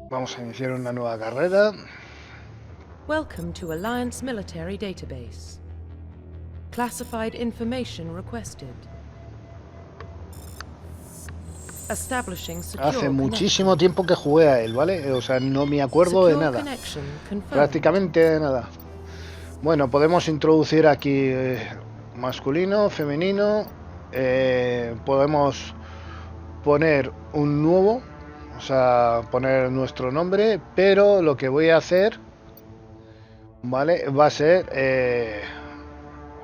Vamos a iniciar una nueva carrera. Welcome to Alliance Military Database. Classified information requested. Establishing secure Hace muchísimo tiempo que jugué a él, ¿vale? O sea, no me acuerdo de nada. Prácticamente de nada. Bueno, podemos introducir aquí masculino, femenino. Podemos poner un nuevo, o sea, poner nuestro nombre, pero lo que voy a hacer, ¿vale? Va a ser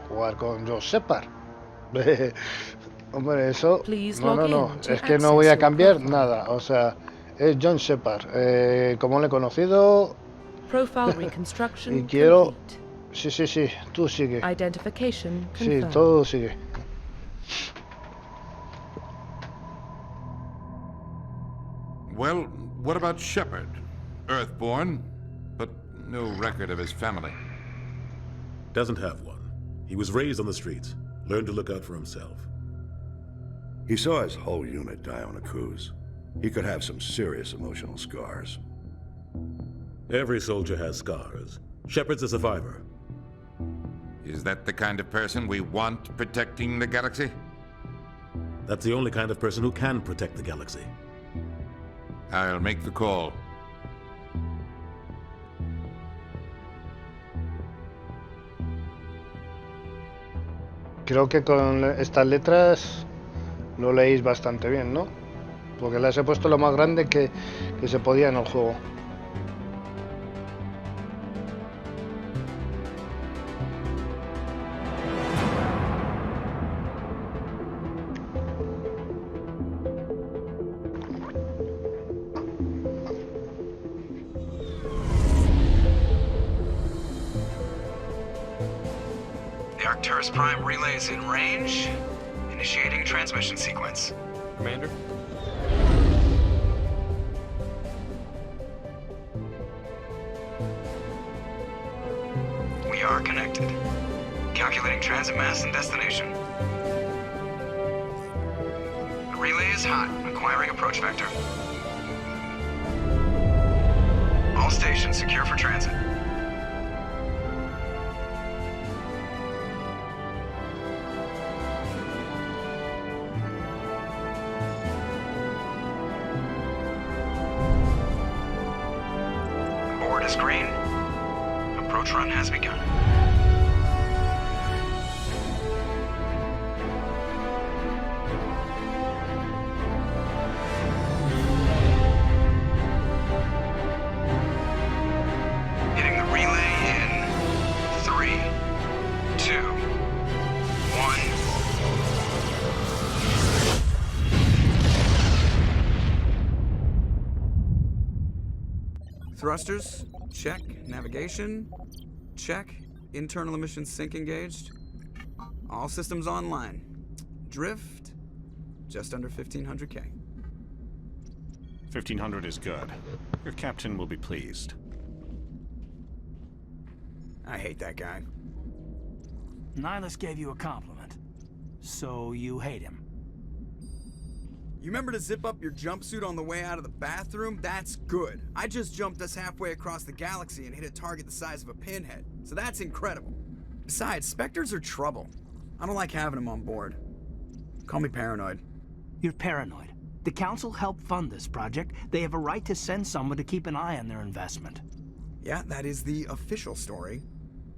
jugar con Josepar. Hombre, eso... No, es que no voy a cambiar nada, o sea, es John Shepard, como lo he conocido, y quiero... Sí, tú sigue. Sí, todo sigue. Well, what about Shepard? Earthborn, but no record of his family. Doesn't have one. He was raised on the streets, learned to look out for himself. He saw his whole unit die on a cruise. He could have some serious emotional scars. Every soldier has scars. Shepard's a survivor. Is that the kind of person we want protecting the galaxy? That's the only kind of person who can protect the galaxy. I'll make the call. Creo que con estas letras lo leéis bastante bien, ¿no? Porque las he puesto lo más grande que se podía en el juego. The Arcturus Prime relay is in range. Initiating transmission sequence. Commander? We are connected. Calculating transit mass and destination. The relay is hot, acquiring approach vector. All stations secure for transit. Is green. Approach run has begun. Hitting the relay in 3, 2, 1. Thrusters, check. Navigation, check. Internal emissions sync engaged. All systems online. Drift, just under 1500K. 1500 is good. Your captain will be pleased. I hate that guy. Nihilus gave you a compliment. So you hate him. You remember to zip up your jumpsuit on the way out of the bathroom? That's good. I just jumped us halfway across the galaxy and hit a target the size of a pinhead. So that's incredible. Besides, Spectres are trouble. I don't like having them on board. Call me paranoid. You're paranoid. The Council helped fund this project. They have a right to send someone to keep an eye on their investment. Yeah, that is the official story.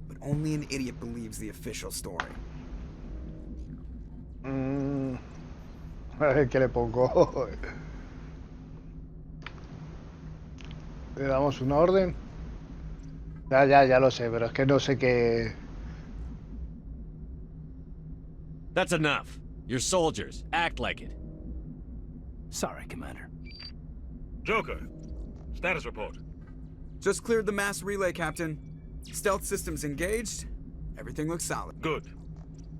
But only an idiot believes the official story. A ver qué le pongo. Le damos una orden. Ya lo sé, pero es que no sé qué. That's enough. You're soldiers. Act like it. Sorry, Commander. Joker, status report. Just cleared the mass relay, Captain. Stealth systems engaged. Everything looks solid. Good.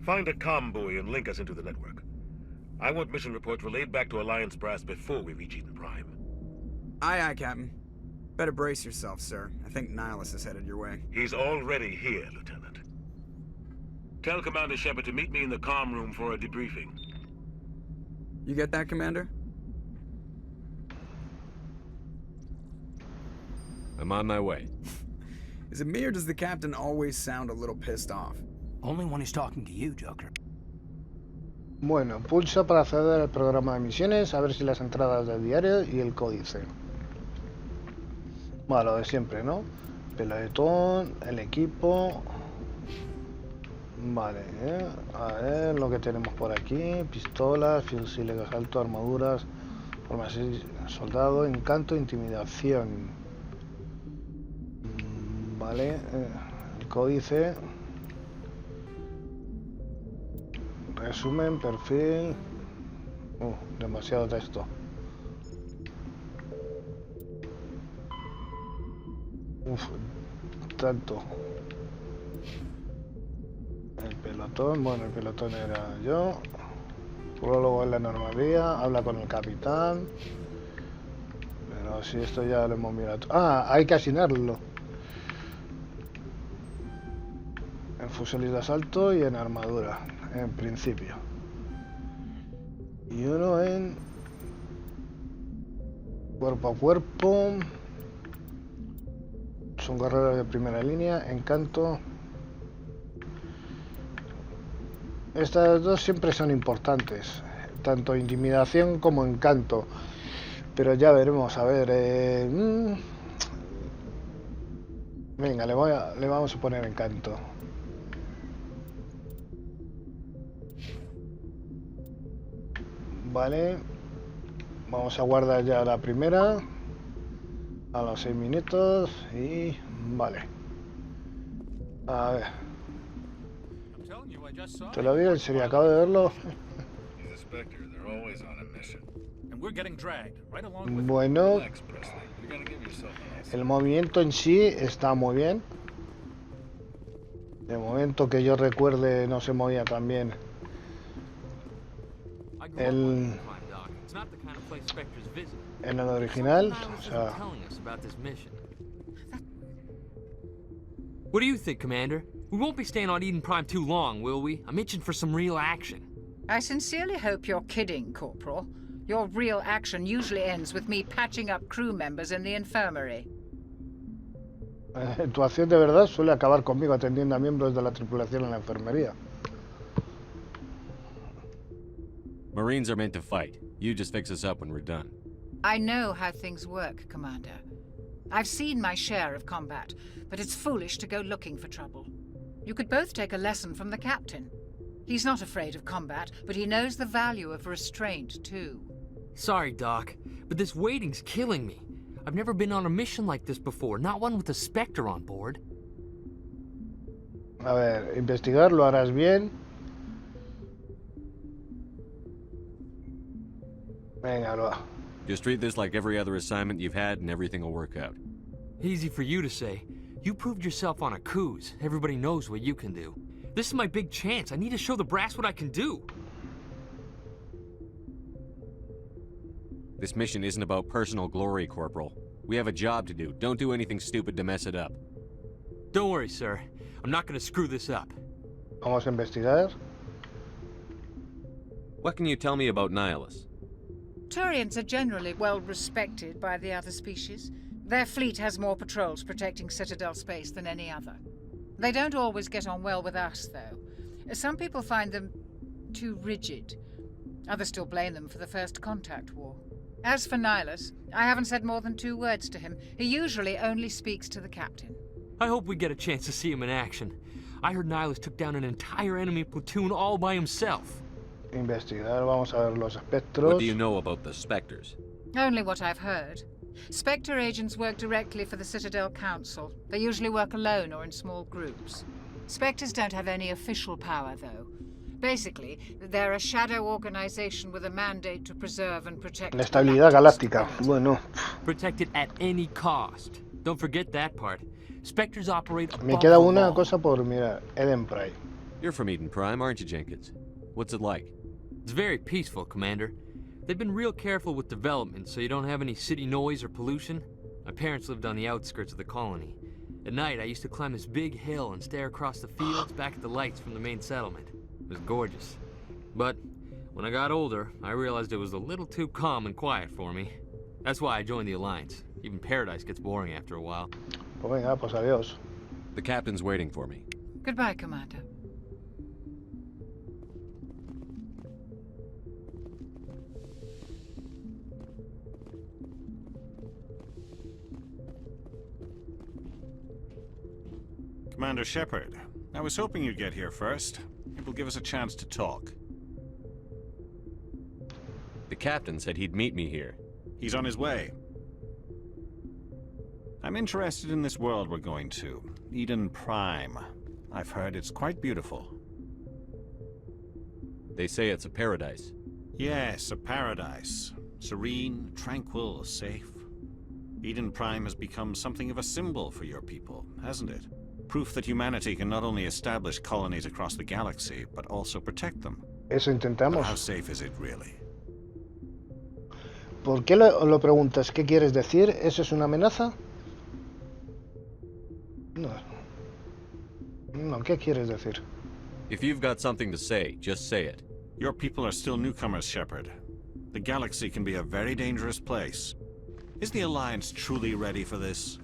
Find a comm buoy and link us into the network. I want mission reports relayed back to Alliance brass before we reach Eden Prime. Aye, Captain. Better brace yourself, sir. I think Nihilus is headed your way. He's already here, Lieutenant. Tell Commander Shepard to meet me in the comm room for a debriefing. You get that, Commander? I'm on my way. Is it me or does the captain always sound a little pissed off? Only when he's talking to you, Joker. Bueno, pulsa para acceder al programa de misiones, a ver si las entradas del diario y el códice. Bueno, lo de siempre, ¿no? Pelotón, el equipo. Vale, a ver lo que tenemos por aquí. Pistolas, fusiles de asalto, armaduras, formas de soldado, encanto, intimidación. Vale, el códice. Resumen, perfil. Demasiado texto. Tanto. El pelotón, bueno, el pelotón era yo. Prólogo en la normalidad, habla con el capitán. Pero si esto ya lo hemos mirado. Hay que asignarlo. En fusiles de asalto y en armadura, en principio. Y uno en cuerpo a cuerpo. Son guerreros de primera línea, encanto. Estas dos siempre son importantes, tanto intimidación como encanto. Pero ya veremos, a ver. Venga, le vamos a poner encanto. Vale. Vamos a guardar ya la primera. A los 6 minutos y vale. A ver. Te lo digo en serio, acabo de verlo. Bueno, el movimiento en sí está muy bien. De momento que yo recuerde no se movía tan bien. En el original, o sea... What do you think, Commander? We won't be staying on Eden Prime too long, will we? I'm itching for some real action. I sincerely hope you're kidding, Corporal. Your real action usually ends with me patching up crew members in the infirmary. Tu acción de verdad suele acabar conmigo atendiendo a miembros de la tripulación en la enfermería. Marines are meant to fight. You just fix us up when we're done. I know how things work, Commander. I've seen my share of combat, but it's foolish to go looking for trouble. You could both take a lesson from the captain. He's not afraid of combat, but he knows the value of restraint, too. Sorry, Doc, but this waiting's killing me. I've never been on a mission like this before, not one with a Spectre on board. A ver, investigar lo harás bien. Venga, lo va. Just treat this like every other assignment you've had and everything will work out. Easy for you to say. You proved yourself on a cruise. Everybody knows what you can do. This is my big chance. I need to show the brass what I can do. This mission isn't about personal glory, Corporal. We have a job to do. Don't do anything stupid to mess it up. Don't worry, sir. I'm not going to screw this up. Vamos a investigar. What can you tell me about Nihilus? Turians are generally well respected by the other species. Their fleet has more patrols protecting Citadel space than any other. They don't always get on well with us, though. Some people find them too rigid. Others still blame them for the First Contact War. As for Nihilus, I haven't said more than 2 words to him. He usually only speaks to the captain. I hope we get a chance to see him in action. I heard Nihilus took down an entire enemy platoon all by himself. Investigar, vamos a ver los espectros. What do you know about the Spectres? Only what I've heard. Spectre agents work directly for the Citadel Council. They usually work alone or in small groups. Spectres don't have any official power, though. Basically, they're a shadow organization with a mandate to preserve and protect la estabilidad galáctica. Bueno. Protect it at any cost. Don't forget that part. Spectres operate above Me queda the una law. cosa por mirar. Eden Prime. You're from Eden Prime, aren't you, Jenkins? What's it like? It's very peaceful, Commander. They've been real careful with development, so you don't have any city noise or pollution. My parents lived on the outskirts of the colony. At night, I used to climb this big hill and stare across the fields back at the lights from the main settlement. It was gorgeous. But when I got older, I realized it was a little too calm and quiet for me. That's why I joined the Alliance. Even Paradise gets boring after a while. Pues venga, pues adiós. The captain's waiting for me. Goodbye, Commander. Commander Shepard, I was hoping you'd get here first. It will give us a chance to talk. The captain said he'd meet me here. He's on his way. I'm interested in this world we're going to, Eden Prime. I've heard it's quite beautiful. They say it's a paradise. Yes, a paradise. Serene, tranquil, safe. Eden Prime has become something of a symbol for your people, hasn't it? Proof that humanity can not only establish colonies across the galaxy, but also protect them. Eso intentamos. But how safe is it really? ¿Por qué lo preguntas? ¿Qué quieres decir? ¿Eso es una amenaza? No. No, ¿qué quieres decir? If you've got something to say, just say it. Your people are still newcomers, Shepard. The galaxy can be a very dangerous place. Is the Alliance truly ready for this?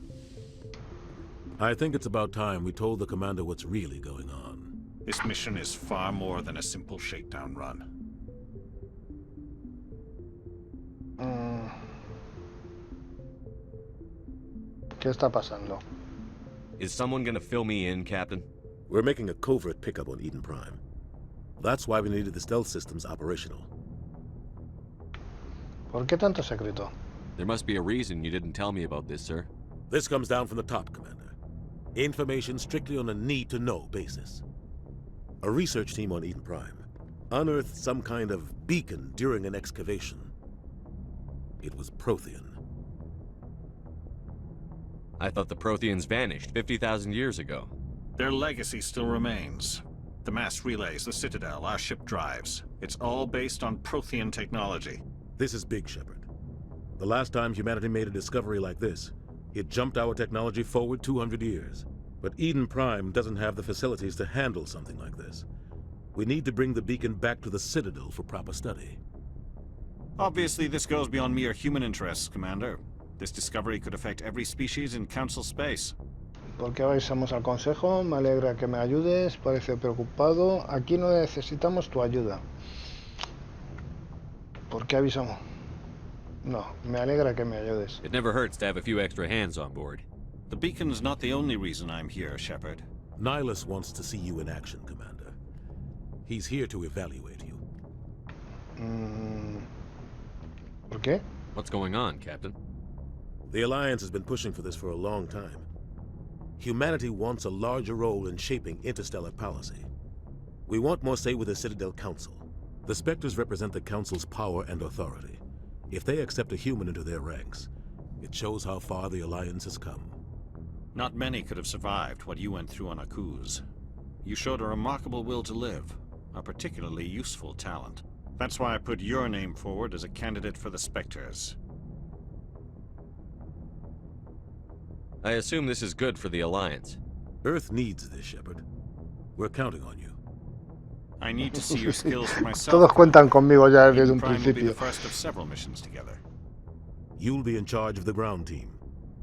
I think it's about time we told the commander what's really going on. This mission is far more than a simple shakedown run. ¿Qué está pasando? Is someone gonna fill me in, Captain? We're making a covert pickup on Eden Prime. That's why we needed the stealth systems operational. ¿Por qué tanto secreto? There must be a reason you didn't tell me about this, sir. This comes down from the top, Commander. Information strictly on a need-to-know basis. A research team on Eden Prime unearthed some kind of beacon during an excavation. It was Prothean. I thought the Protheans vanished 50,000 years ago. Their legacy still remains. The mass relays, the Citadel, our ship drives. It's all based on Prothean technology. This is big, Shepard. The last time humanity made a discovery like this, it jumped our technology forward 200 years. But Eden Prime doesn't have the facilities to handle something like this. We need to bring the beacon back to the Citadel for proper study. Obviously, this goes beyond mere human interests, Commander. This discovery could affect every species in Council space. ¿Por qué avisamos al Consejo? Me alegra que me ayudes. Parece preocupado. Aquí no necesitamos tu ayuda. ¿Por qué avisamos? No, me alegra que me ayudes. It never hurts to have a few extra hands on board. The beacon's not the only reason I'm here, Shepard. Nihilus wants to see you in action, Commander. He's here to evaluate you. ¿Por qué? What's going on, Captain? The Alliance has been pushing for this for a long time. Humanity wants a larger role in shaping interstellar policy. We want more say with the Citadel Council. The Spectres represent the Council's power and authority. If they accept a human into their ranks, it shows how far the Alliance has come. Not many could have survived what you went through on Akuz. You showed a remarkable will to live, a particularly useful talent. That's why I put your name forward as a candidate for the Spectres. I assume this is good for the Alliance. Earth needs this, Shepard. We're counting on you. I need to see your skills for myself. Todos cuentan conmigo ya desde un Prime will be the principio. first of several missions together. You'll be in charge of the ground team.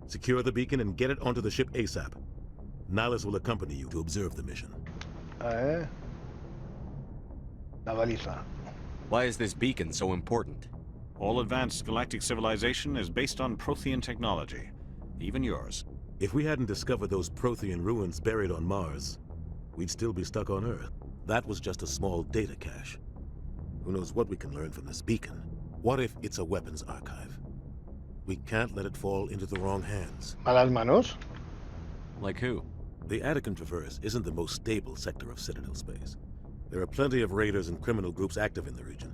Secure the beacon and get it onto the ship ASAP. Nihilus will accompany you to observe the mission. La baliza. Why is this beacon so important? All advanced galactic civilization is based on Prothean technology, even yours. If we hadn't discovered those Prothean ruins buried on Mars, we'd still be stuck on Earth. That was just a small data cache. Who knows what we can learn from this beacon? What if it's a weapons archive? We can't let it fall into the wrong hands. ¿Malas manos? Like who? The Attican Traverse isn't the most stable sector of Citadel space. There are plenty of raiders and criminal groups active in the region.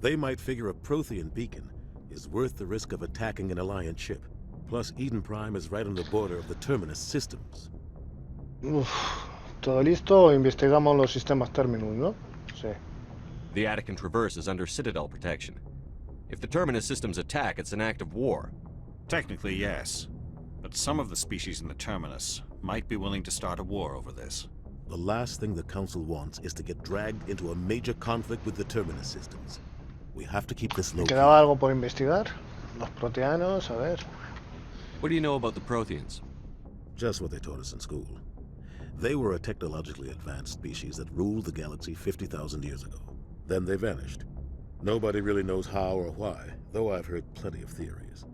They might figure a Prothean beacon is worth the risk of attacking an Alliance ship. Plus, Eden Prime is right on the border of the Terminus systems. Todo listo, investigamos los sistemas Terminus, ¿no? Sí. The Attican Traverse is under Citadel protection. If the Terminus systems attack, it's an act of war. Technically, yes. But some of the species in the Terminus might be willing to start a war over this. The last thing the Council wants is to get dragged into a major conflict with the Terminus systems. We have to keep this low. ¿Quedaba algo por investigar? Los proteanos, a ver. What do you know about the Protheans? Just what they taught us in school. They were a technologically advanced species that ruled the galaxy 50,000 years ago. Then they vanished. Nobody really knows how or why, though I've heard plenty of theories.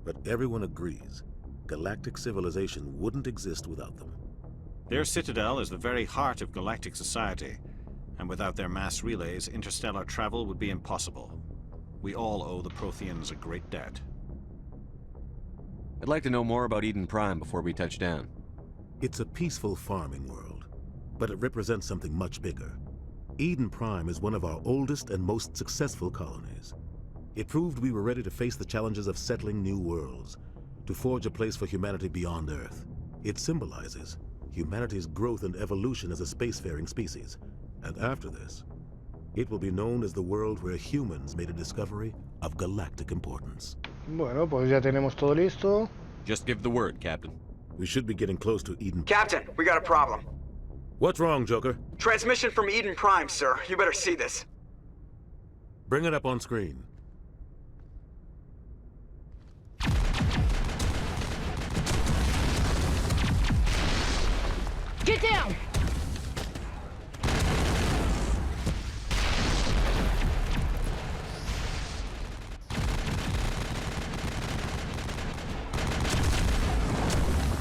But everyone agrees, galactic civilization wouldn't exist without them. Their citadel is the very heart of galactic society, and without their mass relays, interstellar travel would be impossible. We all owe the Protheans a great debt. I'd like to know more about Eden Prime before we touch down. It's a peaceful farming world, but it represents something much bigger. Eden Prime is one of our oldest and most successful colonies. It proved we were ready to face the challenges of settling new worlds, to forge a place for humanity beyond Earth. It symbolizes humanity's growth and evolution as a spacefaring species. And after this, it will be known as the world where humans made a discovery of galactic importance. Bueno, pues ya tenemos todo listo. Just give the word, Captain. We should be getting close to Eden. Captain, we got a problem. What's wrong, Joker? Transmission from Eden Prime, sir. You better see this. Bring it up on screen. Get down!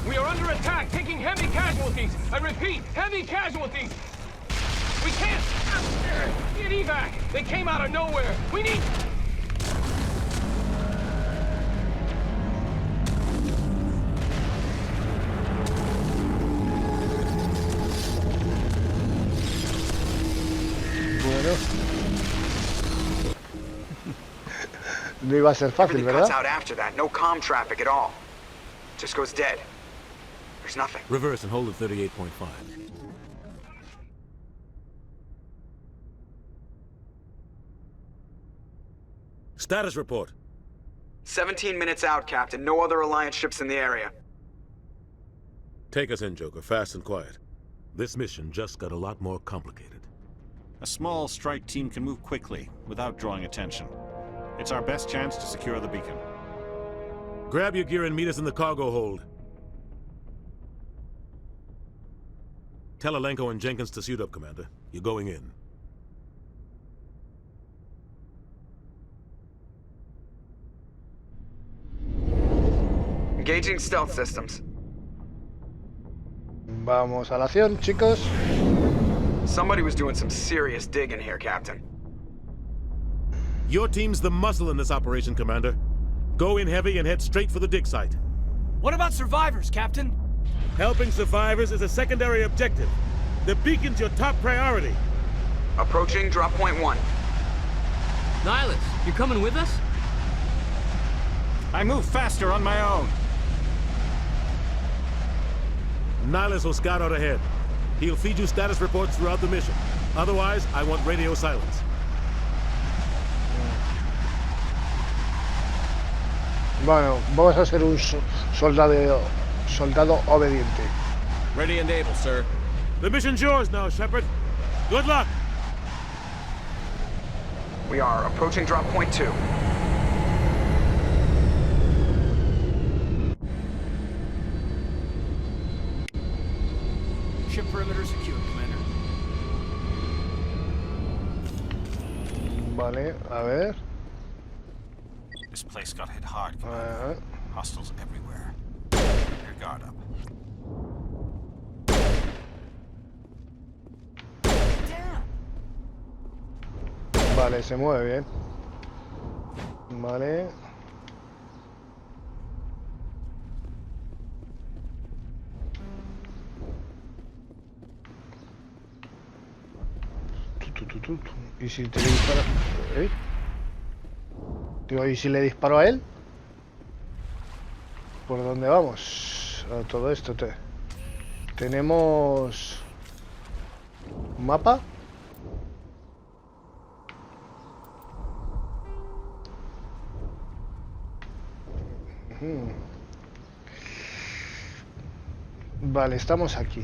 We are under attack, taking heavy casualties. I repeat, heavy casualties. We can't get evac. They came out of nowhere. We need... Bueno. No iba a ser fácil, Everything ¿verdad? cuts out after that. No comm traffic at all. Just goes dead. There's nothing. Reverse and hold at 38.5. Status report. 17 minutes out, Captain. No other Alliance ships in the area. Take us in, Joker, fast and quiet. This mission just got a lot more complicated. A small strike team can move quickly, without drawing attention. It's our best chance to secure the beacon. Grab your gear and meet us in the cargo hold. Tell Alenko and Jenkins to suit up, Commander. You're going in. Engaging stealth systems. Vamos a la acción, chicos. Somebody was doing some serious digging here, Captain. Your team's the muscle in this operation, Commander. Go in heavy and head straight for the dig site. What about survivors, Captain? Helping survivors is a secondary objective. The beacon's your top priority. Approaching drop point 1. Nihilus, you coming with us? I move faster on my own. Nihilus will scout out ahead. He'll feed you status reports throughout the mission. Otherwise, I want radio silence. Bueno, vamos a ser un soldado obediente. Ready and able, sir. The mission's yours now, Shepard. Good luck. We are approaching drop point 2. Ship perimeter secured, Commander. Vale, a ver. This place got hit hard, Commander. Hostiles everywhere. Keep your guard up. Vale, se mueve bien. Vale. ¿Y si te le disparo? Digo, ¿y si le disparo a él? ¿Por dónde vamos? A todo esto tenemos mapa. Vale, estamos aquí.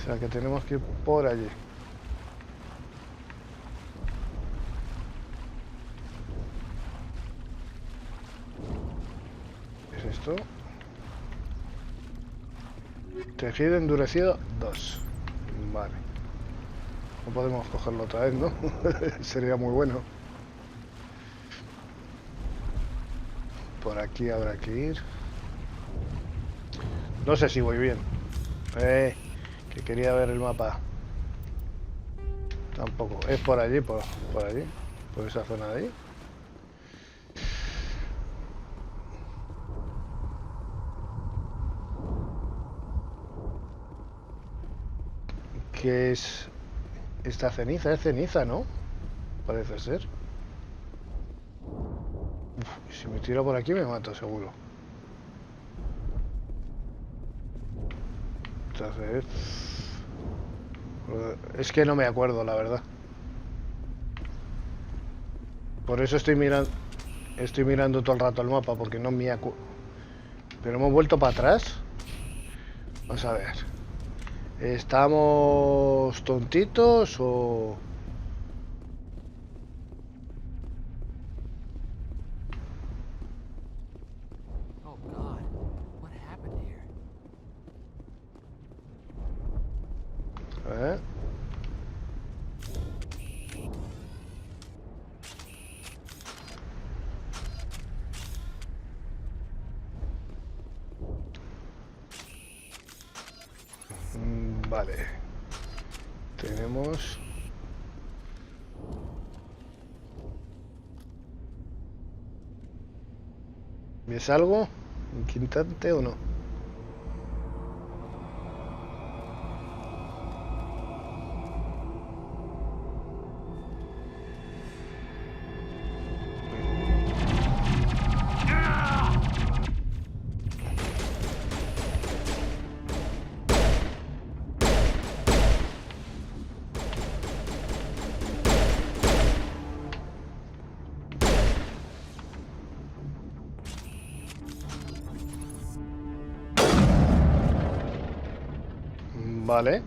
O sea que tenemos que ir por allí. esto. Tejido endurecido 2. Vale. No podemos cogerlo otra vez, ¿no? Sería muy bueno. Por aquí habrá que ir. No sé si voy bien. Que quería ver el mapa. Tampoco. Es por allí, por allí. Por esa zona de ahí. ¿Qué es esta ceniza? Es ceniza, ¿no? Parece ser. Uf, si me tiro por aquí me mato, seguro. Entonces... es que no me acuerdo, la verdad. Por eso estoy mirando todo el rato el mapa, porque no me acuerdo. Pero hemos vuelto para atrás. Vamos a ver. ¿Estamos tontitos o...? Oh God, what happened here? Vale. Tenemos... ¿ves algo inquietante o no? Vale.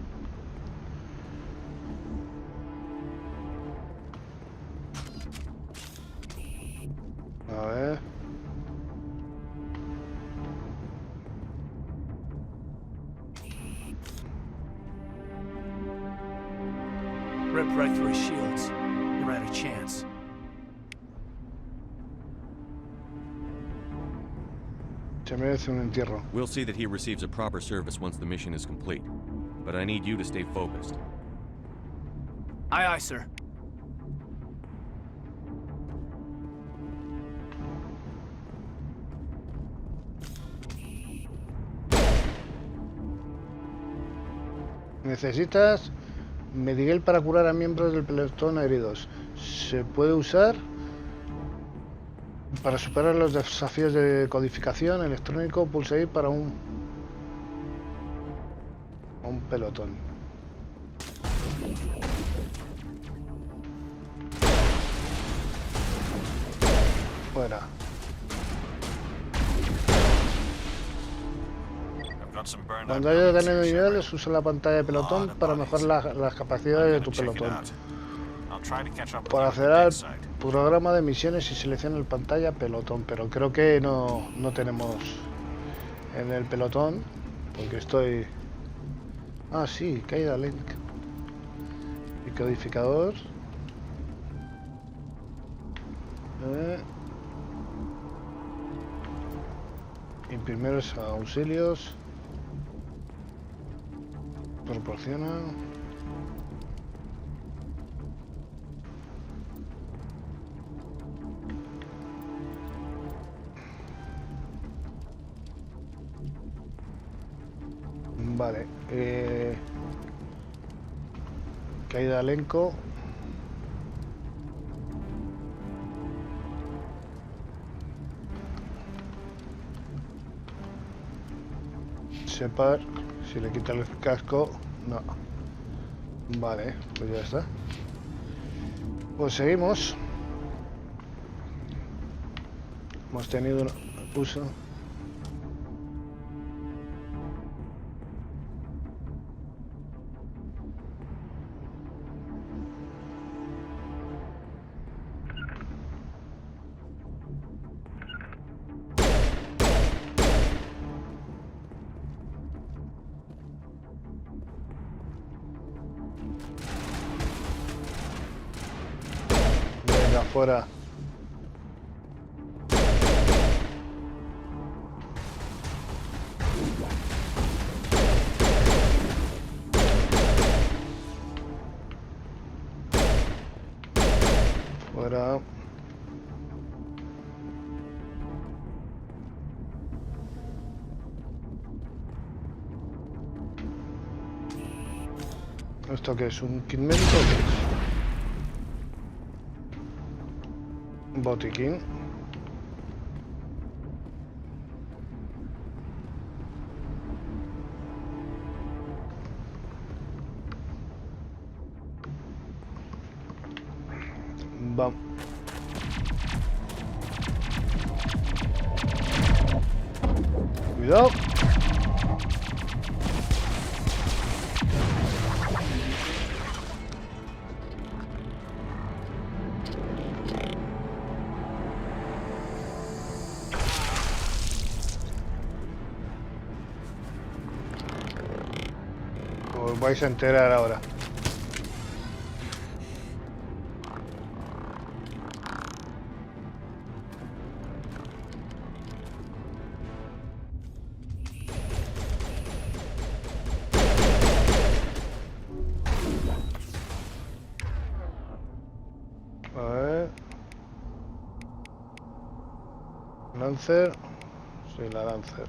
A ver. Rip right through his shields. You're out of chance. Se merece un entierro. We'll see that he receives a proper service once the mission is complete. But I need you to stay focused. Aye, aye, sir. Necesitas Mediguel para curar a miembros del pelotón heridos. Se puede usar para superar los desafíos de codificación electrónico. Pulse I para un pelotón. Fuera. Cuando haya ganado niveles, usa la pantalla de pelotón para mejorar las capacidades de tu pelotón. Para acceder al programa de misiones y selecciona el pantalla pelotón, pero creo que no tenemos en el pelotón, porque estoy... Ah, sí, caída link. Y codificador. Y primeros auxilios. Proporciona. Vale. Caída elenco. Separ. Si le quita el casco, no. Vale, pues ya está. Pues seguimos. Hemos tenido un uso. Fuera. Fuera. ¿Esto qué es? ¿Un kit médico o qué es? Botiquín. Vamos. Cuidado. Os vais a enterar ahora. A ver. Lancer. Sí, la Lancer.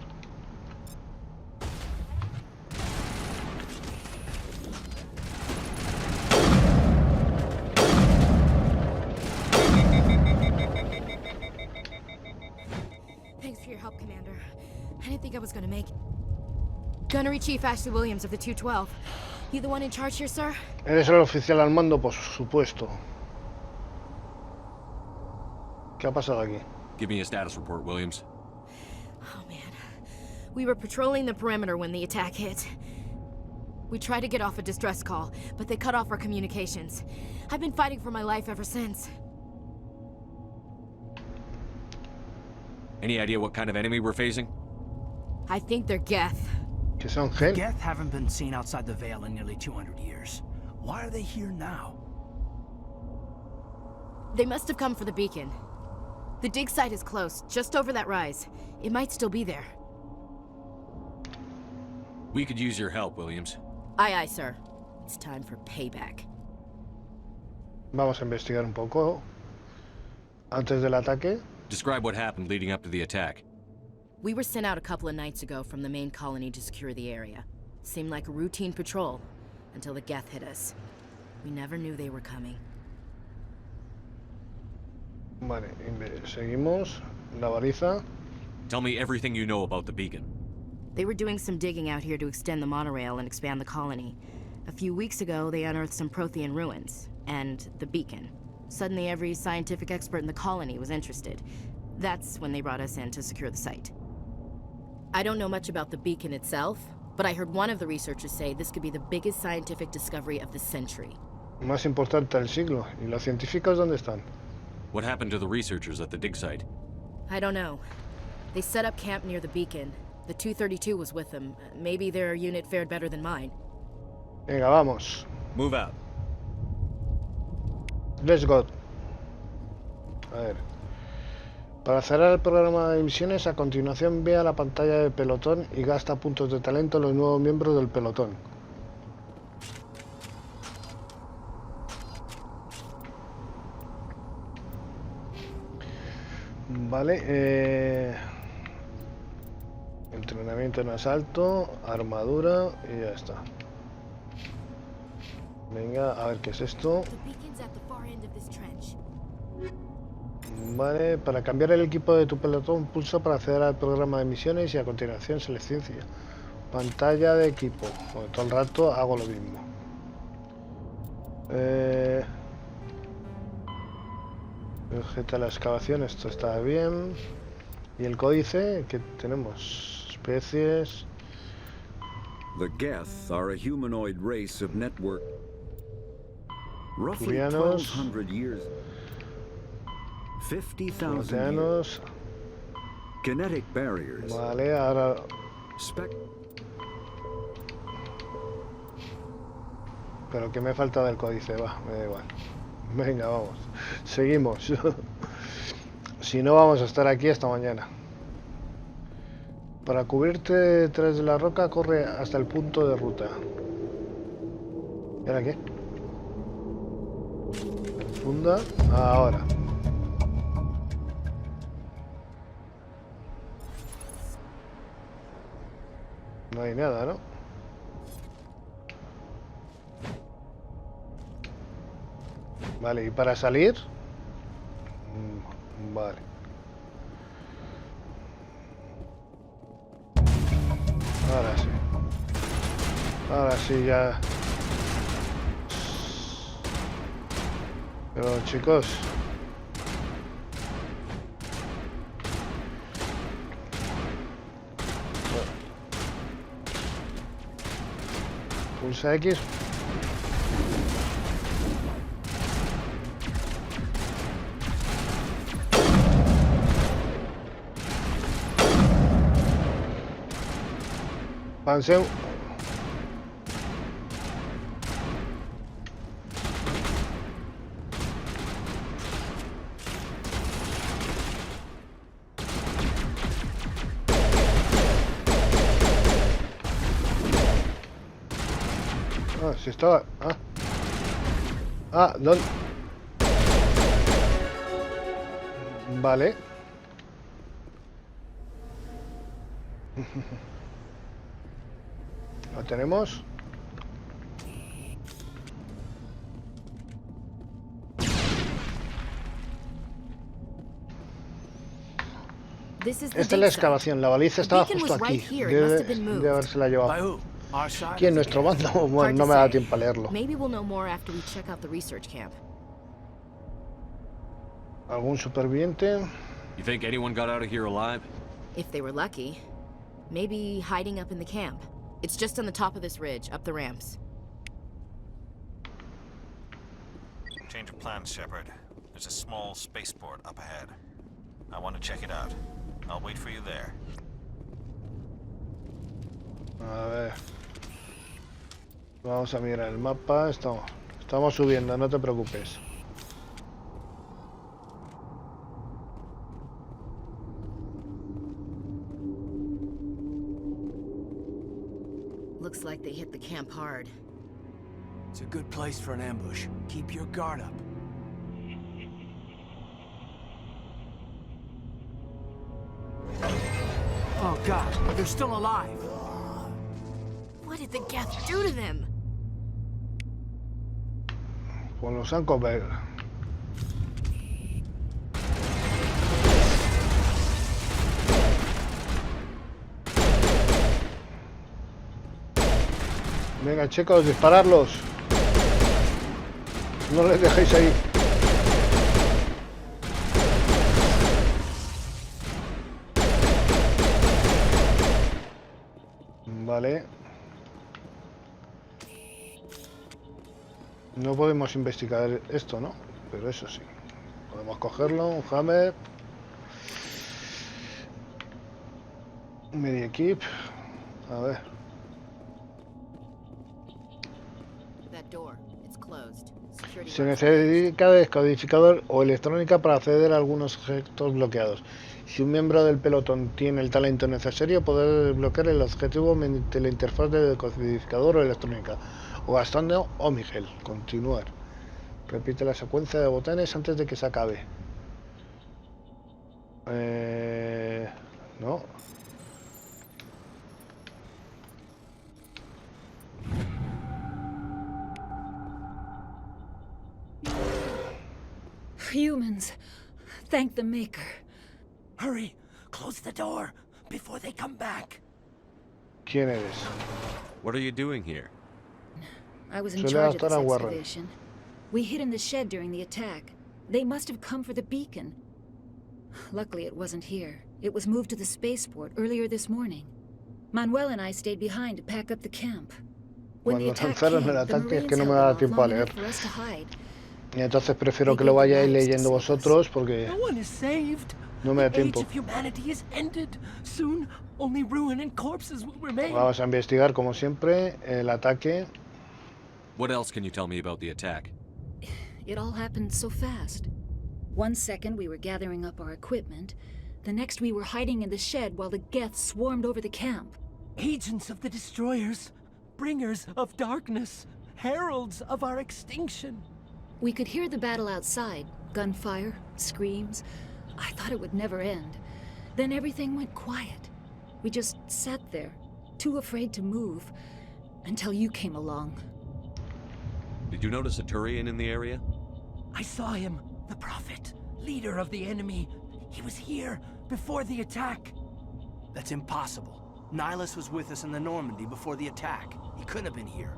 Thanks for your help, Commander. I didn't think I was gonna make it. Gunnery Chief Ashley Williams of the 212. You the one in charge here, sir? Eres el oficial al mando, por supuesto. ¿Qué ha pasado aquí? Give me a status report, Williams. Oh, man. We were patrolling the perimeter when the attack hit. We tried to get off a distress call, but they cut off our communications. I've been fighting for my life ever since. Any idea what kind of enemy we're facing? I think they're Geth. ¿Qué son, Gen? Geth haven't been seen outside the Veil in nearly 200 years. Why are they here now? They must have come for the beacon. The dig site is close, just over that rise. It might still be there. We could use your help, Williams. Aye, aye, sir. It's time for payback. Vamos a investigar un poco antes del ataque. Describe what happened leading up to the attack. We were sent out a couple of nights ago from the main colony to secure the area. Seemed like a routine patrol until the Geth hit us. We never knew they were coming. Vale, seguimos. La baliza. Tell me everything you know about the beacon. They were doing some digging out here to extend the monorail and expand the colony. A few weeks ago, they unearthed some Protean ruins, and the beacon. Suddenly, every scientific expert in the colony was interested. That's when they brought us in to secure the site. I don't know much about the beacon itself, but I heard one of the researchers say this could be the biggest scientific discovery of the century. Más importante del siglo. ¿Y los científicos dónde están? What happened to the researchers at the dig site? I don't know. They set up camp near the beacon. The 232 was with them. Maybe their unit fared better than mine. Venga, vamos. Move out. Let's go. A ver. Para cerrar el programa de misiones, a continuación vea la pantalla del pelotón y gasta puntos de talento en los nuevos miembros del pelotón. Vale, entrenamiento en asalto, armadura y ya está. Venga, a ver qué es esto. Vale, para cambiar el equipo de tu pelotón, pulsa para acceder al programa de misiones y a continuación selecciona pantalla de equipo. Bueno, todo el rato hago lo mismo. Objeta la excavación, esto está bien. Y el códice que tenemos, especies. The Geth are a humanoid race of network. Roughly Turianos, 1,200 years. 50,000 proteanos. Kinetic barriers. Vale, ahora. Pero que me falta del códice, va, me da igual. Venga, vamos. Seguimos. Si no, vamos a estar aquí hasta mañana. Para cubrirte detrás de la roca, corre hasta el punto de ruta. ¿Y ahora qué? Funda. Ahora. No hay nada, ¿no? Vale, ¿y para salir? Vale. Ahora sí. Ahora sí ya. Pero chicos. Pulsa X. Panseu. Ah, si estaba. ¿Dónde? Vale. Lo tenemos. Esta es la excavación. La baliza estaba justo aquí. Debe habérsela llevado. ¿Quién? ¿Nuestro bando? Bueno, no me da tiempo a leerlo. ¿Algún superviviente? You think anyone got out of here alive? If they were lucky. Maybe hiding up in the camp. It's just on the top of this ridge, up the ramps. Change of plans, Shepard. There's a small spaceport up ahead. I want to check it out. I'll wait for you there. A ver. Vamos a mirar el mapa. Estamos subiendo, no te preocupes. Looks like they hit the camp hard. It's a good place for an ambush. Keep your guard up. Oh God, they're still alive. What did the Geth do to them? Pues los han comido. Venga, chicos, dispararlos. No les dejéis ahí. Vale. No podemos investigar esto, ¿no? Pero eso sí. Podemos cogerlo, un hammer. Un mini equip. A ver. Se necesita descodificador o electrónica para acceder a algunos objetos bloqueados. Si un miembro del pelotón tiene el talento necesario, podrá desbloquear el objetivo mediante la interfaz de decodificador o electrónica, o gastando Omigel. Continuar. Repite la secuencia de botones antes de que se acabe. No. Humans, thank the Maker. Hurry, close the door before they come back. ¿Quién eres? What are you doing here? I was in charge of this excavation. We hid in the shed during the attack. They must have come for the beacon. Luckily, it wasn't here. It was moved to the spaceport earlier this morning. Manuel and I stayed behind to pack up the camp. Cuando lanzaron el ataque es que no me da tiempo a leer. Y entonces prefiero que lo vayáis leyendo vosotros porque no me da tiempo. Vamos a investigar como siempre el ataque. What else can you tell me about the attack? It all happened so fast. One second we were gathering up our equipment, the next we were hiding in the shed while the Geth swarmed over the camp. Agents of the destroyers, bringers of darkness, heralds of our extinction. We could hear the battle outside, gunfire, screams. I thought it would never end. Then everything went quiet. We just sat there, too afraid to move, until you came along. Did you notice a Turian in the area? I saw him, the Prophet, leader of the enemy. He was here before the attack. That's impossible. Nihilus was with us in the Normandy before the attack. He couldn't have been here.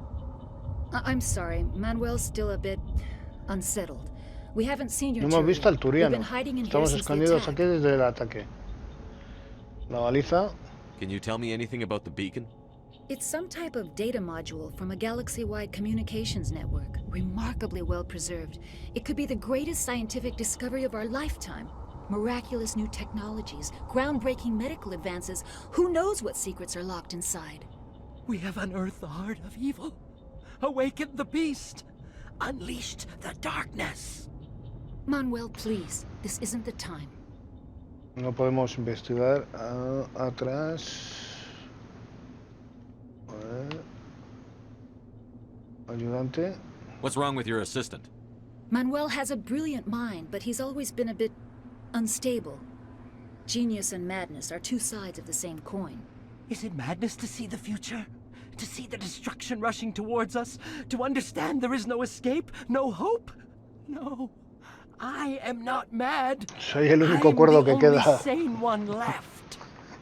I'm sorry, Manuel's still a bit unsettled. We haven't seen your No hemos visto al We've been Turiano. hiding in here Estamos since the escondidos attack. aquí desde el ataque. La baliza. Can you tell me anything about the beacon? It's some type of data module from a galaxy-wide communications network. Remarkably well preserved. It could be the greatest scientific discovery of our lifetime. Miraculous new technologies, groundbreaking medical advances. Who knows what secrets are locked inside? We have unearthed the heart of evil, awakened the beast, unleashed the darkness. Manuel, please. This isn't the time. No podemos investigar atrás. Ayudante. What's wrong with your assistant? Manuel has a brilliant mind, but he's always been a bit unstable. Genius and madness are two sides of the same coin. Is it madness to see the future? To see the destruction rushing towards us? To understand there is no escape? No hope? No. I am not mad. Soy el único cuerdo que queda. I'm the only sane one left.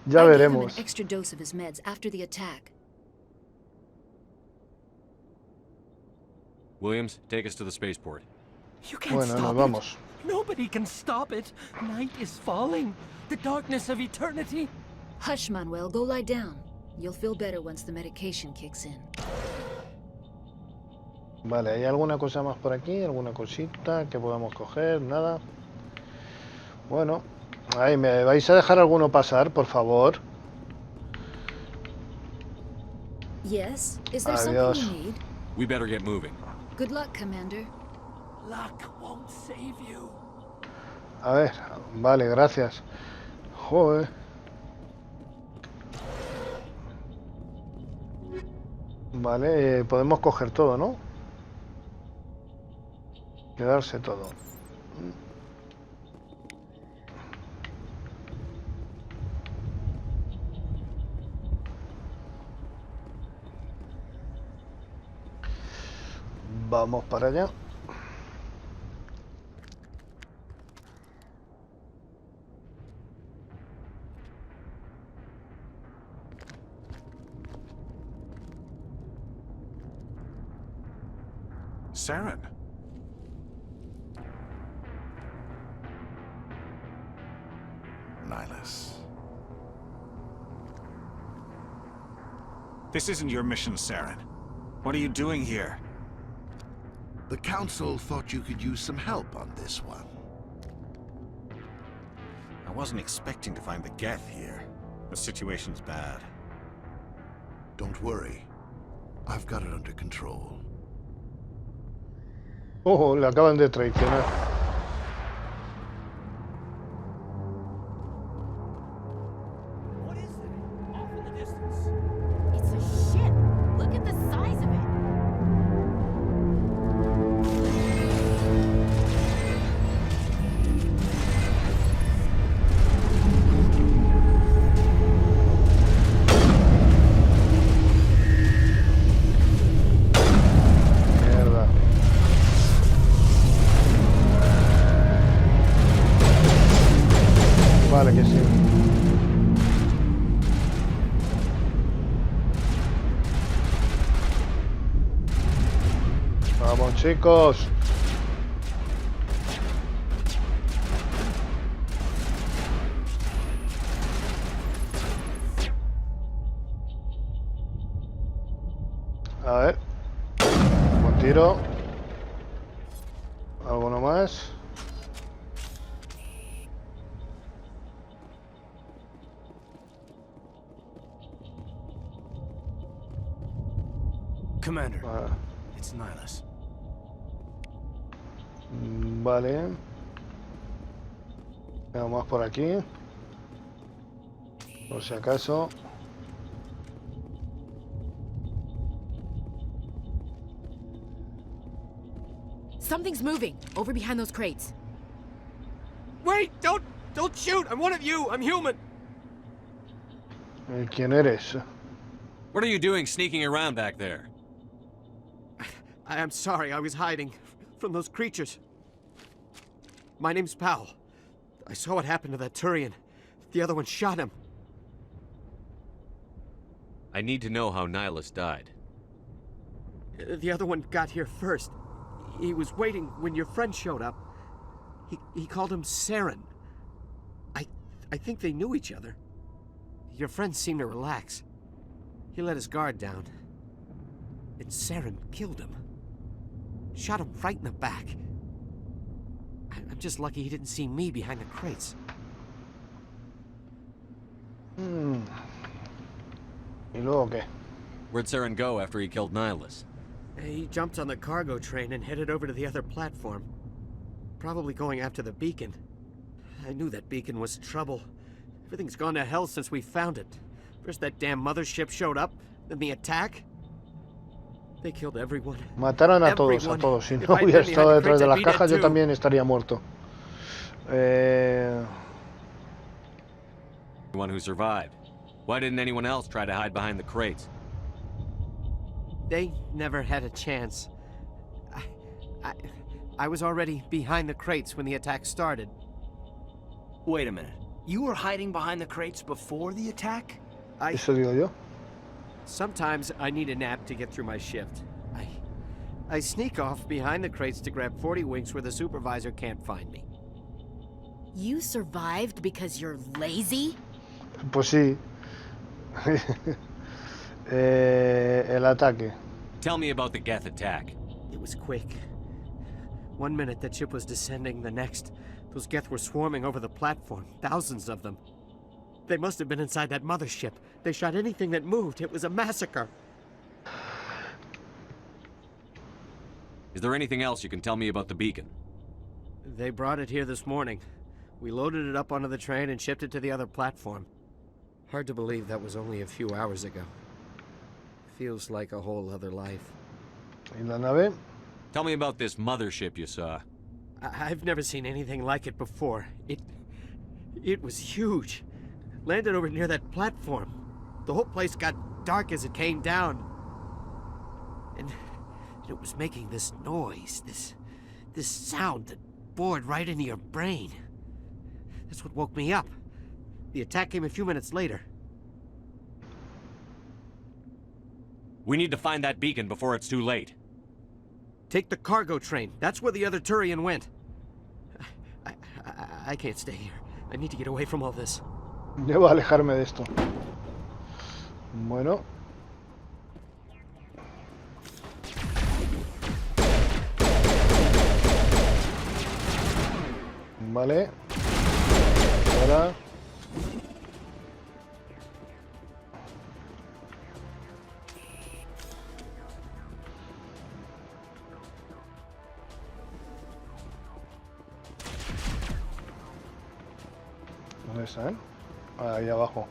Ya I gave him veremos. an extra dose of his meds after the attack. Williams, take us to the spaceport. You can't Bueno, stop nos vamos. it. Nobody can stop it. Night is falling. The darkness of eternity. Hush, Manuel. Go lie down. You'll feel better once the medication kicks in. Vale, ¿hay alguna cosa más por aquí? ¿Alguna cosita que podamos coger? Nada. Bueno, ahí me vais a dejar alguno pasar, por favor. Yes? Is there Adiós. something you need? We better get moving. Good luck, Commander. Luck won't save you. A ver, vale, gracias. Joder. Vale, podemos coger todo, ¿no? Quedarse todo. Vamos para allá. Saren. Nihilus. This isn't your mission, Saren. What are you doing here? The Council thought you could use some help on this one. I wasn't expecting to find the Geth here. The situation's bad. Don't worry. I've got it under control. Oh, le acaban de traicionar. What is that? Off in the distance. It's a ship. Look at the size of it. Mierda. Vale, que sí. Vamos, chicos. A ver. Un tiro. ¿Alguno más? Commander, it's Nihilus. Vale. Vamos por aquí. Por si acaso. Something's moving over behind those crates. Wait! Don't shoot! I'm one of you! I'm human! ¿Quién eres? What are you doing sneaking around back there? I'm sorry, I was hiding from those creatures. My name's Powell. I saw what happened to that Turian. The other one shot him. I need to know how Nihilus died. The other one got here first. He was waiting when your friend showed up. He called him Saren. I think they knew each other. Your friend seemed to relax. He let his guard down. And Saren killed him. Shot him right in the back. I'm just lucky he didn't see me behind the crates. ¿Y luego qué? Where'd Saren go after he killed Nihilus? He jumped on the cargo train and headed over to the other platform. Probably going after the beacon. I knew that beacon was trouble. Everything's gone to hell since we found it. First that damn mothership showed up, then the attack. They killed everyone. Mataron a todos, a todos. Si no hubiera estado detrás de las cajas, yo también estaría muerto. One who survived. Why didn't anyone else try to hide behind the crates? They never had a chance. I was already behind the crates when the attack started. Wait a minute. You were hiding behind the crates before the attack? Eso digo yo. Sometimes I need a nap to get through my shift. I sneak off behind the crates to grab 40 winks where the supervisor can't find me. You survived because you're lazy? Pues sí. El ataque. Tell me about the Geth attack. It was quick. 1 minute that ship was descending, the next, those Geth were swarming over the platform, thousands of them. They must have been inside that mothership. They shot anything that moved. It was a massacre. Is there anything else you can tell me about the beacon? They brought it here this morning. We loaded it up onto the train and shipped it to the other platform. Hard to believe that was only a few hours ago. Feels like a whole other life. ¿Y la nave? Tell me about this mothership you saw. I've never seen anything like it before. It was huge. Landed over near that platform. The whole place got dark as it came down. And it was making this noise, this sound that bored right into your brain. That's what woke me up. The attack came a few minutes later. We need to find that beacon before it's too late. Take the cargo train. That's where the other Turian went. I can't stay here. I need to get away from all this. Debo alejarme de esto. Bueno. Vale. Ahora. ¿Dónde están? Ahí abajo.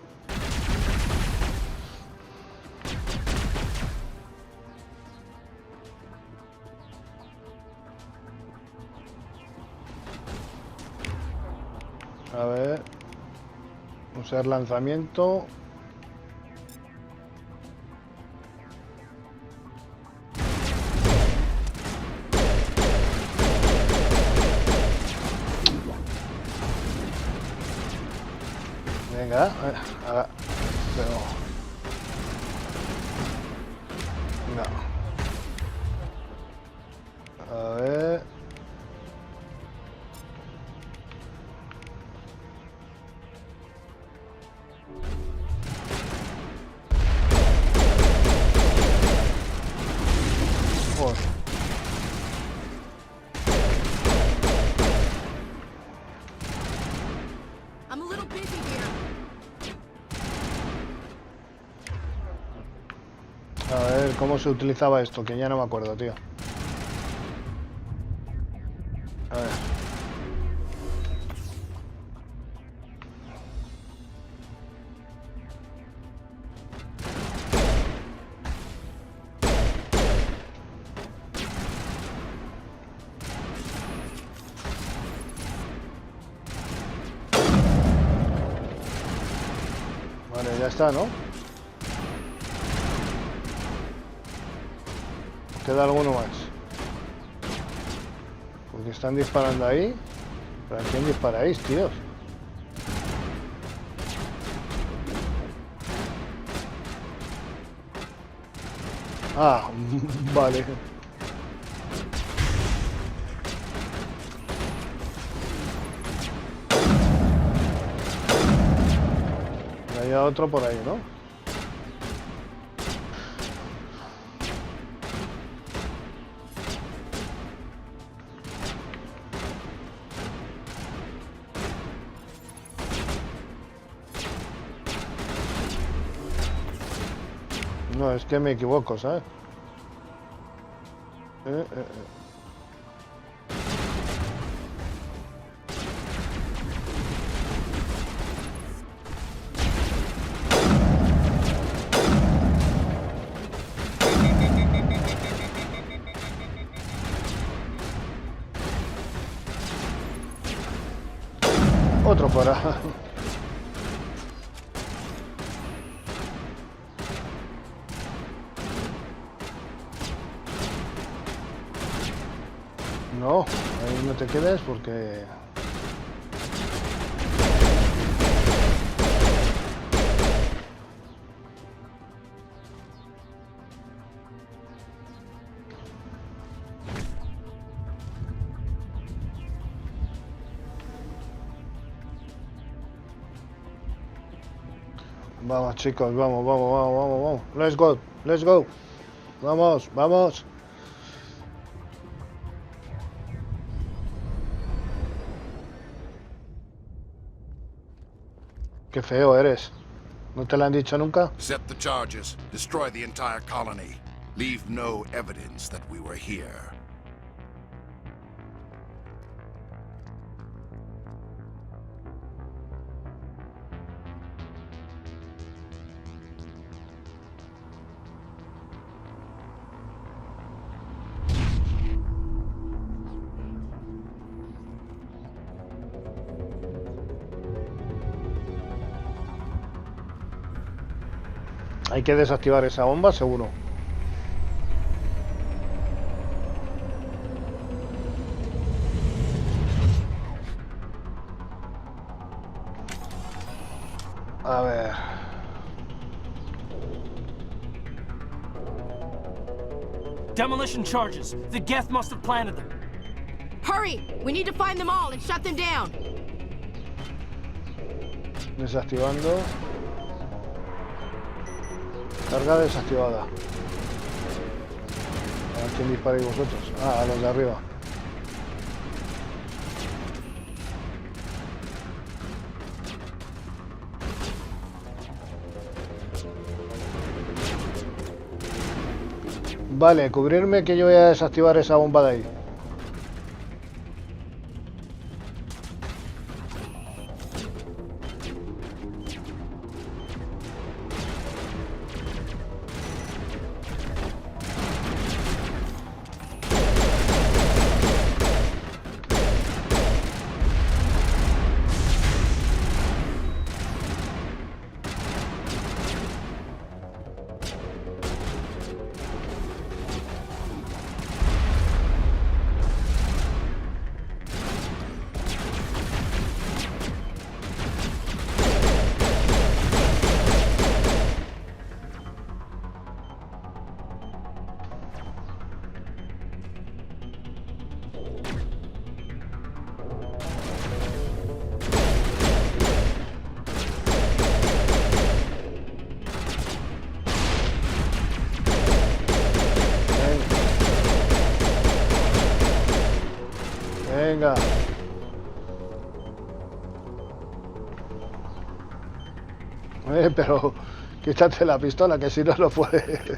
A ver. Usar lanzamiento. Venga, pero... No. A ver... Joder. I'm a little busy here. A ver, ¿cómo se utilizaba esto? Que ya no me acuerdo, tío. A ver. Vale, ya está, ¿no? Queda alguno más. Porque están disparando ahí. ¿Para quién disparáis, tíos? Ah, vale. Hay otro por ahí, ¿no? No, es que me equivoco, ¿sabes? Otro fuera. No, ahí no te quedes porque... Vamos, chicos, vamos. Let's go. Vamos. Qué feo eres. ¿No te lo han dicho nunca? Set the charges. Destroy the entire colony. Leave no evidence that we were here. Hay que desactivar esa bomba, seguro. A ver. Demolition charges. The Geth must have planted them. Hurry! We need to find them all and shut them down. Desactivando. Carga desactivada. ¿A quién disparáis vosotros? Ah, a los de arriba. Vale, cubrirme que yo voy a desactivar esa bomba de ahí. Venga. Pero quítate la pistola, que si no, no puede.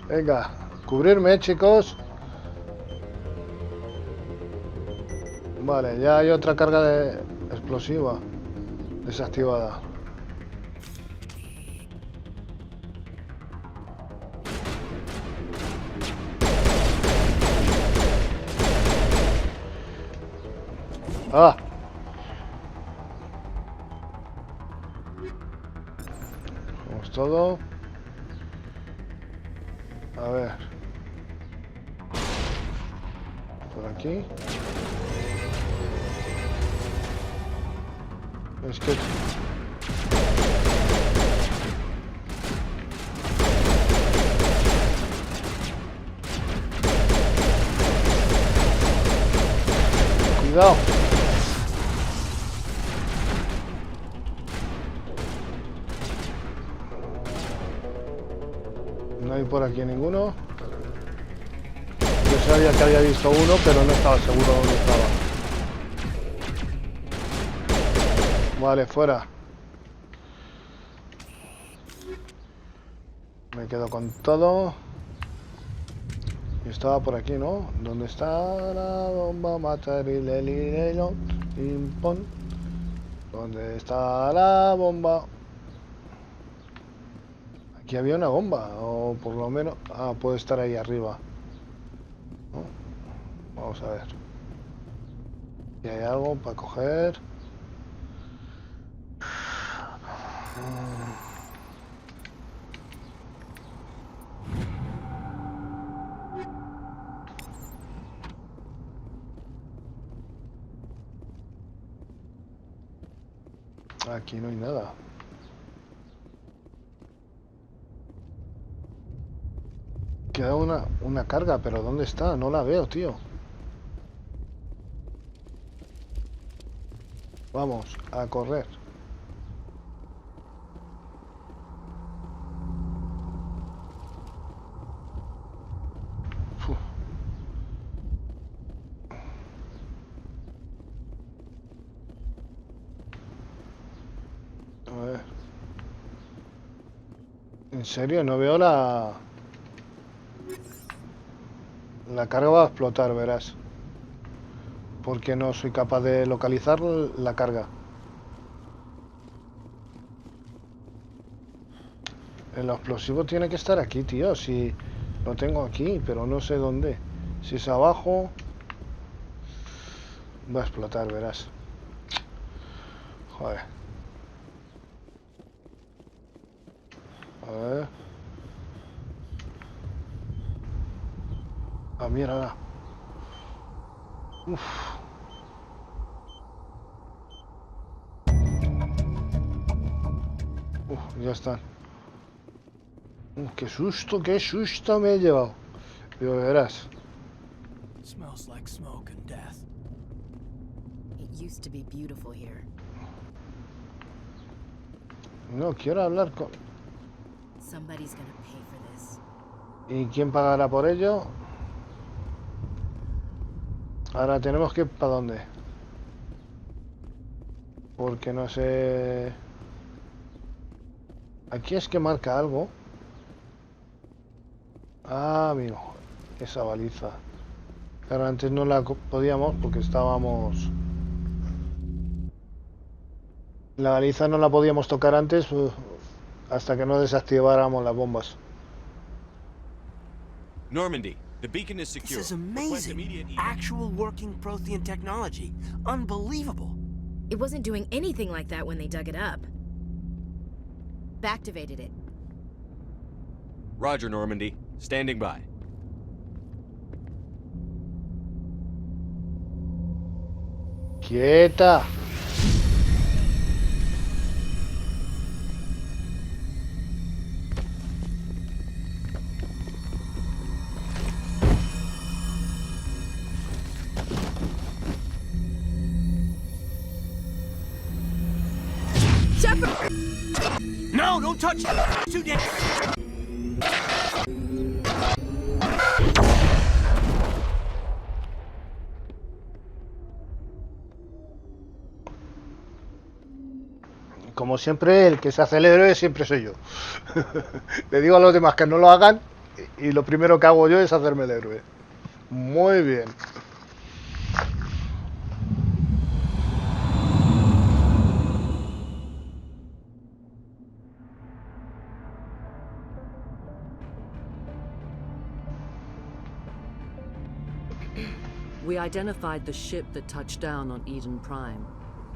Venga, cubrirme, chicos. Vale, ya hay otra carga de explosiva desactivada. ¡Ah! Vamos todo. A ver. Por aquí. Es que... Cuidado. No hay por aquí ninguno. Yo sabía que había visto uno, pero no estaba seguro dónde estaba. Vale, fuera. Me quedo con todo. Y estaba por aquí, ¿no? ¿Dónde está la bomba? Matar y lelilelo. Ping-pong. ¿Dónde está la bomba? Aquí había una bomba, o por lo menos... Ah, puede estar ahí arriba. ¿No? Vamos a ver. Y hay algo para coger. Aquí no hay nada. Queda una carga, pero ¿dónde está? No la veo, tío. Vamos a correr. Uf. A ver. En serio, no veo la carga va a explotar, verás. Porque no soy capaz de localizar la carga. El explosivo tiene que estar aquí, tío. Si lo tengo aquí, pero no sé dónde. Si es abajo, va a explotar, verás. Joder. A ver. Ah, mira. Uf. Ya están. Qué susto me he llevado. Pero verás. Smells like smoke and death. It used to be beautiful here. No quiero hablar con... Somebody's gonna pay for this. ¿Y quién pagará por ello? Ahora tenemos que ir para dónde. Porque no sé... Aquí es que marca algo. Ah, amigo. Esa baliza. Pero antes no la podíamos porque estábamos... La baliza no la podíamos tocar antes hasta que no desactiváramos las bombas. Normandy, the beacon is secure. This is amazing. Actual working Prothean technology. Unbelievable. It wasn't doing anything like that when they dug it up. Activated it. Roger, Normandy. Standing by. ¡Quieta! No, don't touch it! Too dangerous! Como siempre, el que se hace el héroe siempre soy yo. Le digo a los demás que no lo hagan y lo primero que hago yo es hacerme el héroe. Muy bien. We identified the ship that touched down on Eden Prime.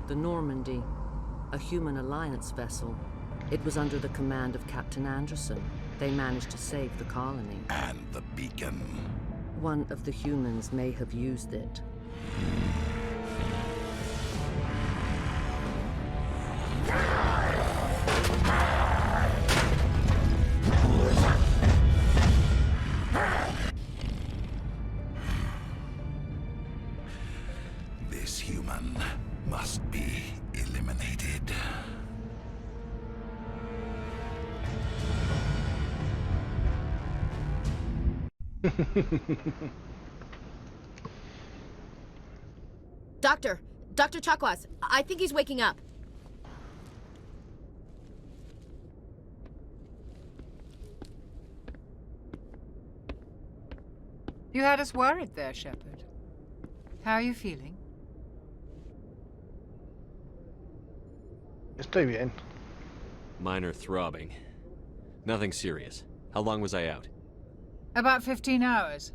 The Normandy. A human alliance vessel. It was under the command of Captain Anderson. They managed to save the colony. And the beacon. One of the humans may have used it. This human must be eliminated. Dr. Chakwas, I think he's waking up. You had us worried there, Shepard. How are you feeling? Estoy bien. Minor throbbing. Nothing serious. How long was I out? About 15 hours.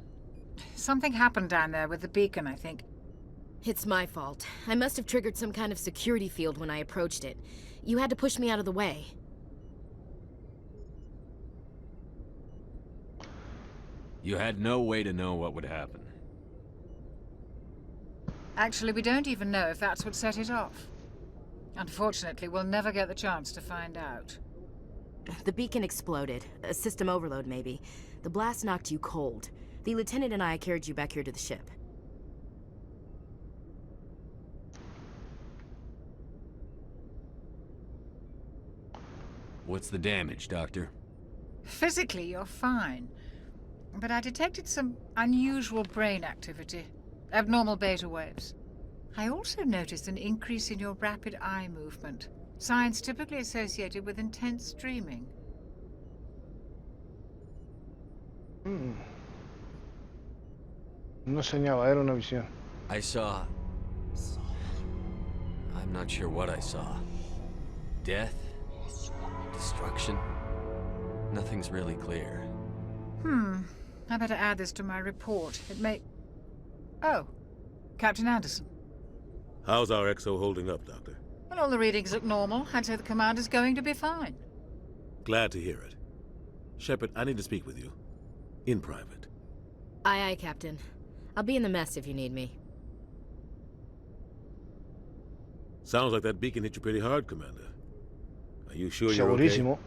Something happened down there with the beacon, I think. It's my fault. I must have triggered some kind of security field when I approached it. You had to push me out of the way. You had no way to know what would happen. Actually, we don't even know if that's what set it off. Unfortunately, we'll never get the chance to find out. The beacon exploded. A system overload, maybe. The blast knocked you cold. The lieutenant and I carried you back here to the ship. What's the damage, Doctor? Physically, you're fine. But I detected some unusual brain activity. Abnormal beta waves. I also noticed an increase in your rapid eye movement. Signs typically associated with intense dreaming. No soñaba, era una visión. I saw... I'm not sure what I saw. Death? Destruction? Nothing's really clear. I better add this to my report. It may... Oh, Captain Anderson. How's our XO holding up, Doctor? Well, all the readings look normal. I'd say the commander's going to be fine. Glad to hear it. Shepard, I need to speak with you. In private. Aye, aye, Captain. I'll be in the mess if you need me. Sounds like that beacon hit you pretty hard, Commander. Are you sure you're okay? Segurísimo.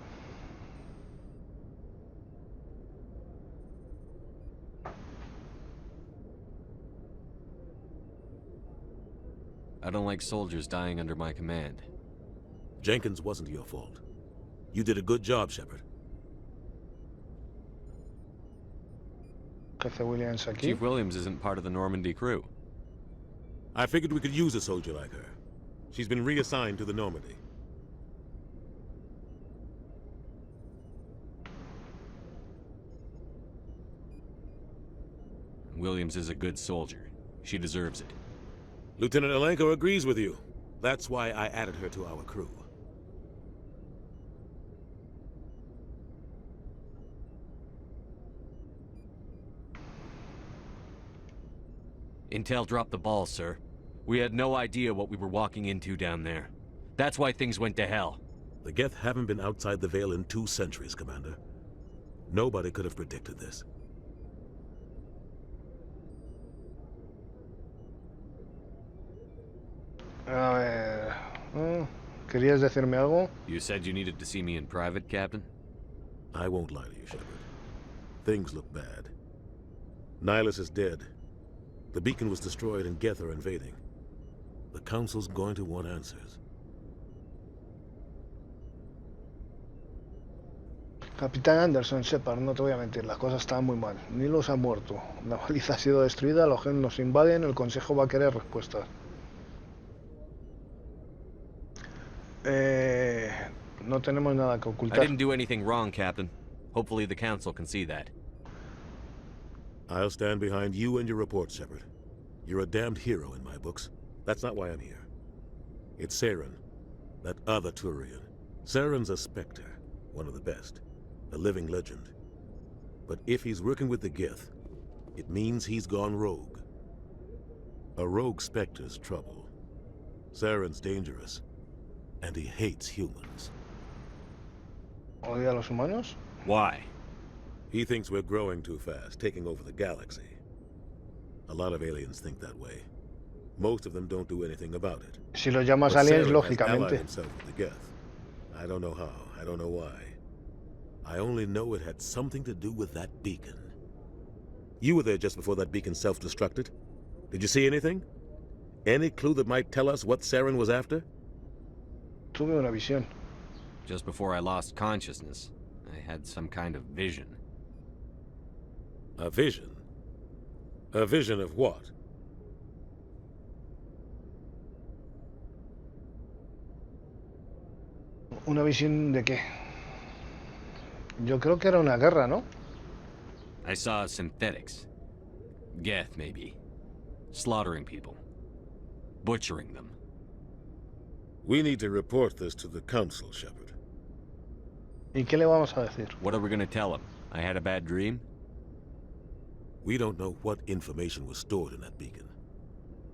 I don't like soldiers dying under my command. Jenkins wasn't your fault. You did a good job, Shepard. Chief Williams isn't part of the Normandy crew. I figured we could use a soldier like her. She's been reassigned to the Normandy. Williams is a good soldier. She deserves it. Lieutenant Alenko agrees with you. That's why I added her to our crew. Intel dropped the ball, sir. We had no idea what we were walking into down there. That's why things went to hell. The Geth haven't been outside the Veil in 2 centuries, Commander. Nobody could have predicted this. A ver... ¿Querías decirme algo? You said you needed to see me in private, Captain? I won't lie to you, Shepard. Things look bad. Nihilus is dead. The beacon was destroyed and Geth are invading. The Council's going to want answers. Capitán Anderson, Shepard, no te voy a mentir, las cosas están muy mal. Nihilus ha muerto, la baliza ha sido destruida, los genes nos invaden, el Consejo va a querer respuestas. No tenemos nada que ocultar. I didn't do anything wrong, Captain. Hopefully the Council can see that. I'll stand behind you and your report, Shepard. You're a damned hero in my books. That's not why I'm here. It's Saren, that other Turian. Saren's a Spectre, one of the best, a living legend. But if he's working with the Geth, it means he's gone rogue. A rogue Spectre's trouble. Saren's dangerous, and he hates humans. ¿Odia a los humanos? Why? He thinks we're growing too fast, taking over the galaxy. A lot of aliens think that way. Most of them don't do anything about it. Si lo llamas aliens, lógicamente. Himself with the Geth. I don't know how, I don't know why. I only know it had something to do with that beacon. You were there just before that beacon self-destructed. Did you see anything? Any clue that might tell us what Saren was after? Tuve una visión. Just before I lost consciousness, I had some kind of vision. A vision? A vision of what? ¿Una visión de qué? Yo creo que era una guerra, ¿no? I saw synthetics. Geth, maybe. Slaughtering people. Butchering them. We need to report this to the Council, Shepard. ¿Y qué le vamos a decir? What are we gonna tell him? I had a bad dream? We don't know what information was stored in that beacon.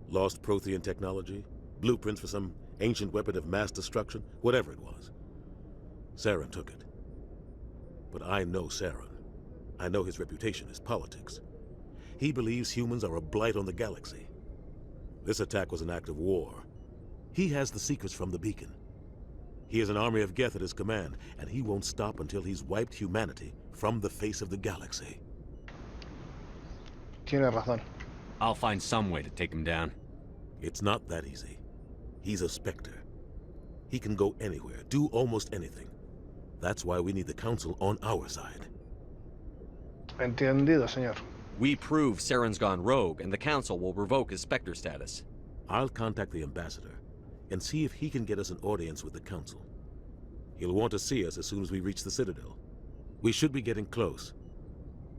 Lost Prothean technology? Blueprints for some ancient weapon of mass destruction? Whatever it was. Saren took it. But I know Saren. I know his reputation is politics. He believes humans are a blight on the galaxy. This attack was an act of war. He has the secrets from the beacon. He has an army of Geth at his command, and he won't stop until he's wiped humanity from the face of the galaxy. Tiene razón. I'll find some way to take him down. It's not that easy. He's a Spectre. He can go anywhere, do almost anything. That's why we need the Council on our side. Entendido, señor. We prove Saren's gone rogue, and the Council will revoke his Spectre status. I'll contact the Ambassador and see if he can get us an audience with the Council. He'll want to see us as soon as we reach the Citadel. We should be getting close.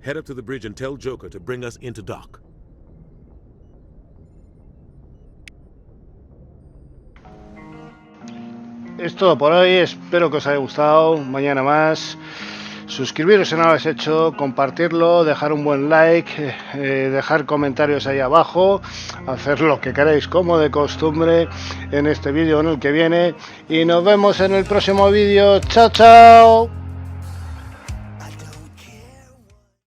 Head up to the bridge and tell Joker to bring us into dock. Es todo por hoy, espero que os haya gustado. Mañana más. Suscribiros si no lo habéis hecho, compartirlo, dejar un buen like, dejar comentarios ahí abajo, hacer lo que queráis como de costumbre en este vídeo o en el que viene. Y nos vemos en el próximo vídeo. ¡Chao, chao!